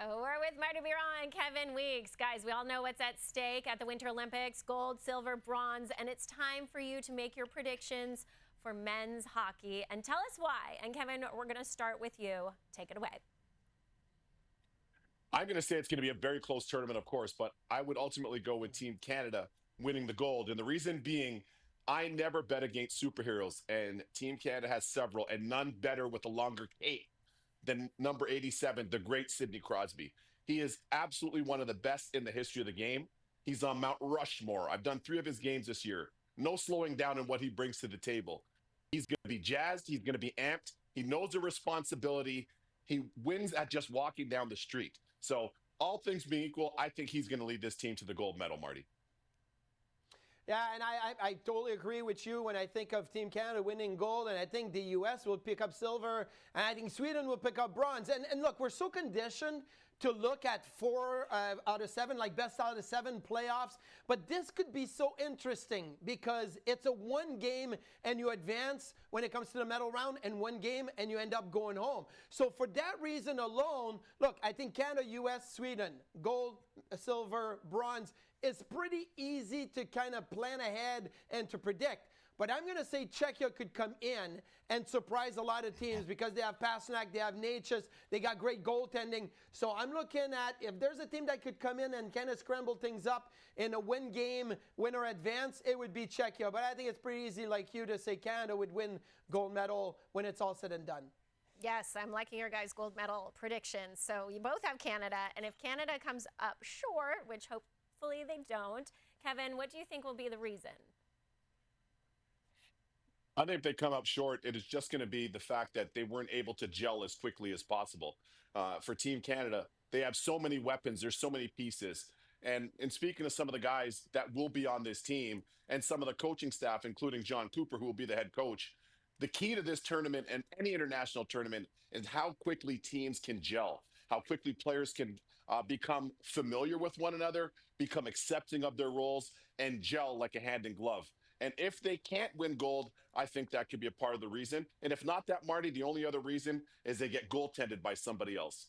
We're with Marty Biron and Kevin Weeks. Guys, we all know what's at stake at the Winter Olympics: gold, silver, bronze, and it's time for you to make your predictions for men's hockey and tell us why. And Kevin, we're going to start with you. Take it away. I'm going to say it's going to be a very close tournament, of course, but I would ultimately go with Team Canada winning the gold. And the reason being, I never bet against superheroes, and Team Canada has several, and none better with a longer cape than number 87, the great Sidney Crosby. He is absolutely one of the best in the history of the game. He's on Mount Rushmore. I've done 3 of his games this year. No slowing down in what he brings to the table. He's going to be jazzed. He's going to be amped. He knows the responsibility. He wins at just walking down the street. So all things being equal, I think he's going to lead this team to the gold medal, Marty. Yeah, and I totally agree with you when I think of Team Canada winning gold, and I think the U.S. will pick up silver, and I think Sweden will pick up bronze. And look, we're so conditioned to look at 4 out of 7, like best out of 7 playoffs, but this could be so interesting because it's a 1 game and you advance when it comes to the medal round, and 1 game and you end up going home. So for that reason alone, look, I think Canada, U.S., Sweden, gold, silver, bronze, it's pretty easy to kind of plan ahead and to predict. But I'm going to say Czechia could come in and surprise a lot of teams because they have Pasternak, they have Natchez, they got great goaltending. So I'm looking at, if there's a team that could come in and kind of scramble things up in a win game, win or advance, it would be Czechia. But I think it's pretty easy, like you, to say Canada would win gold medal when it's all said and done. Yes, I'm liking your guys' gold medal predictions. So you both have Canada, and if Canada comes up short, which hopefully they don't, Kevin, what do you think will be the reason? I think if they come up short, it is just going to be the fact that they weren't able to gel as quickly as possible. For Team Canada, they have so many weapons. There's so many pieces. And speaking of some of the guys that will be on this team and some of the coaching staff, including John Cooper, who will be the head coach, the key to this tournament and any international tournament is how quickly teams can gel, how quickly players can become familiar with one another, become accepting of their roles, and gel like a hand in glove. And if they can't win gold, I think that could be a part of the reason. And if not that, Marty, the only other reason is they get goaltended by somebody else.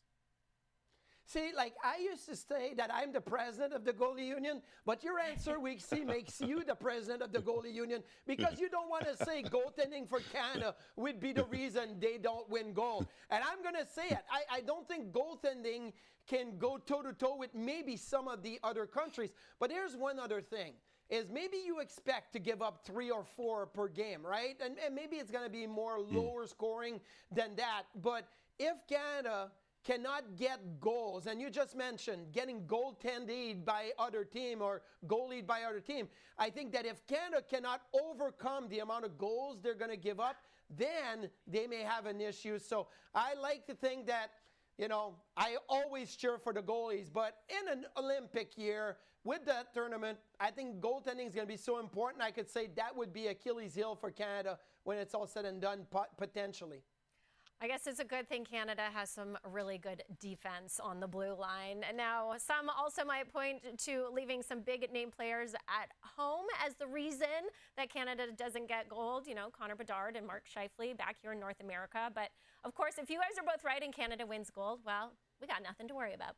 See, like I used to say that I'm the president of the goalie union, but your answer, Week C, makes you the president of the goalie union because you don't want to say goaltending for Canada would be the reason they don't win gold. And I'm going to say it. I don't think goaltending can go toe-to-toe with maybe some of the other countries. But here's one other thing. Is maybe you expect to give up 3 or 4 per game, right? And maybe it's going to be more lower scoring than that. But if Canada cannot get goals, and you just mentioned getting goaltended by other team or goalied by other team, I think that if Canada cannot overcome the amount of goals they're going to give up, then they may have an issue. So I like to think that, you know, I always cheer for the goalies, but in an Olympic year with that tournament, I think goaltending is going to be so important. I could say that would be Achilles heel for Canada when it's all said and done, potentially. I guess it's a good thing Canada has some really good defense on the blue line. Now, some also might point to leaving some big name players at home as the reason that Canada doesn't get gold. You know, Connor Bedard and Mark Scheifele back here in North America. But, of course, if you guys are both right and Canada wins gold, well, we got nothing to worry about.